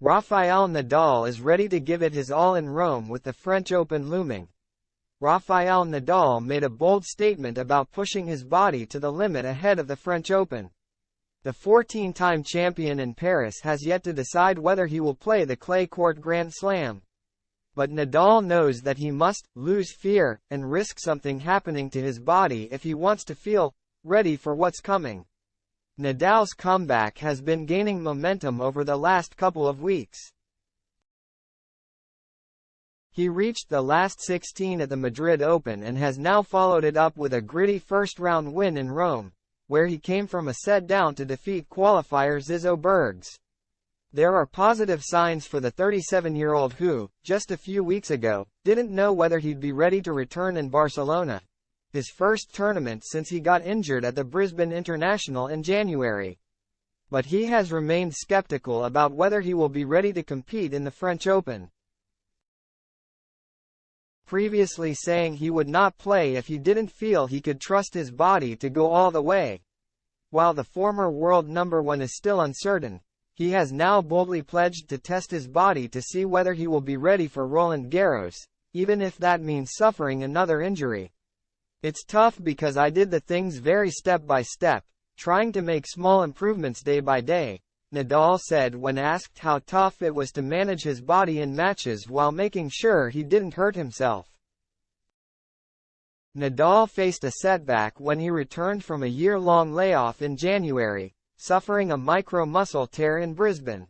Rafael Nadal is ready to give it his all in Rome with the French Open looming. Rafael Nadal made a bold statement about pushing his body to the limit ahead of the French Open. The 14-time champion in Paris has yet to decide whether he will play the clay court Grand Slam. But Nadal knows that he must lose fear and risk something happening to his body if he wants to feel ready for what's coming. Nadal's comeback has been gaining momentum over the last couple of weeks. He reached the last 16 at the Madrid Open and has now followed it up with a gritty first-round win in Rome, where he came from a set down to defeat qualifier Zizou Bergs. There are positive signs for the 37-year-old who, just a few weeks ago, didn't know whether he'd be ready to return in Barcelona, his first tournament since he got injured at the Brisbane International in January. But he has remained skeptical about whether he will be ready to compete in the French Open, previously saying he would not play if he didn't feel he could trust his body to go all the way. While the former world number one is still uncertain, he has now boldly pledged to test his body to see whether he will be ready for Roland Garros, even if that means suffering another injury. It's tough because I did the things very step by step, trying to make small improvements day by day, Nadal said when asked how tough it was to manage his body in matches while making sure he didn't hurt himself. Nadal faced a setback when he returned from a year-long layoff in January, suffering a micro-muscle tear in Brisbane.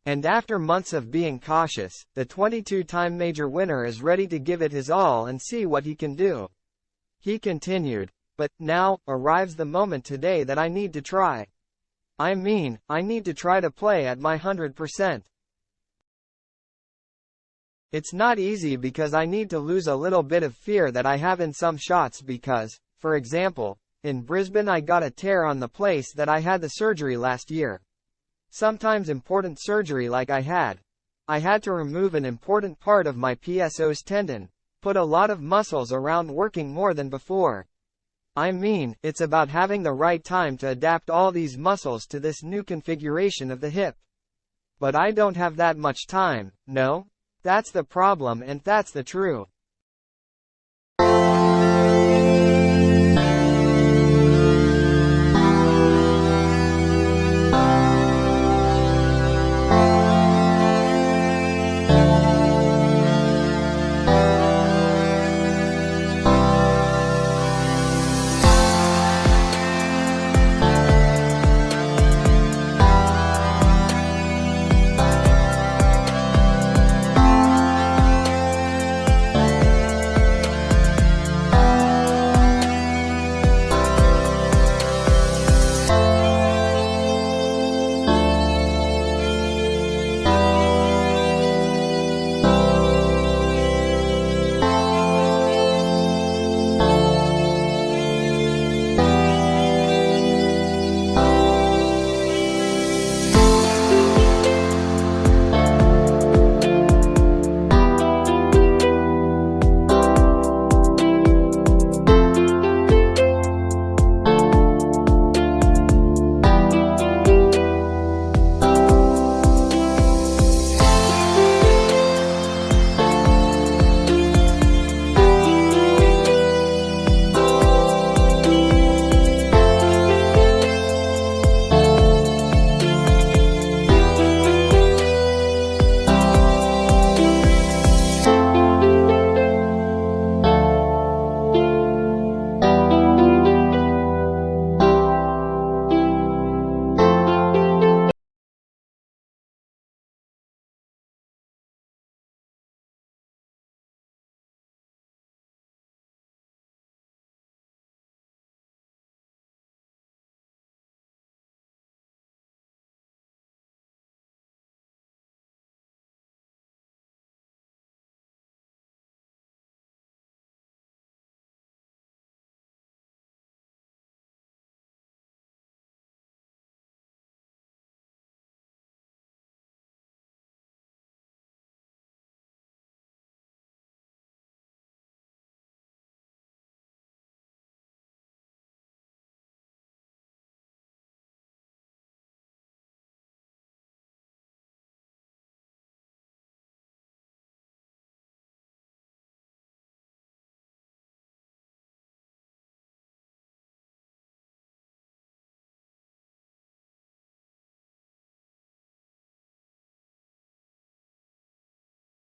And after months of being cautious, the 22-time major winner is ready to give it his all and see what he can do. He continued, "But now arrives the moment today that I need to try. I need to try to play at my 100%. It's not easy because I need to lose a little bit of fear that I have in some shots because, for example, in Brisbane I got a tear on the place that I had the surgery last year. Sometimes important surgery like I had to remove an important part of my PSO's tendon, put a lot of muscles around working more than before. It's about having the right time to adapt all these muscles to this new configuration of the hip. But I don't have that much time, no? That's the problem and that's the truth.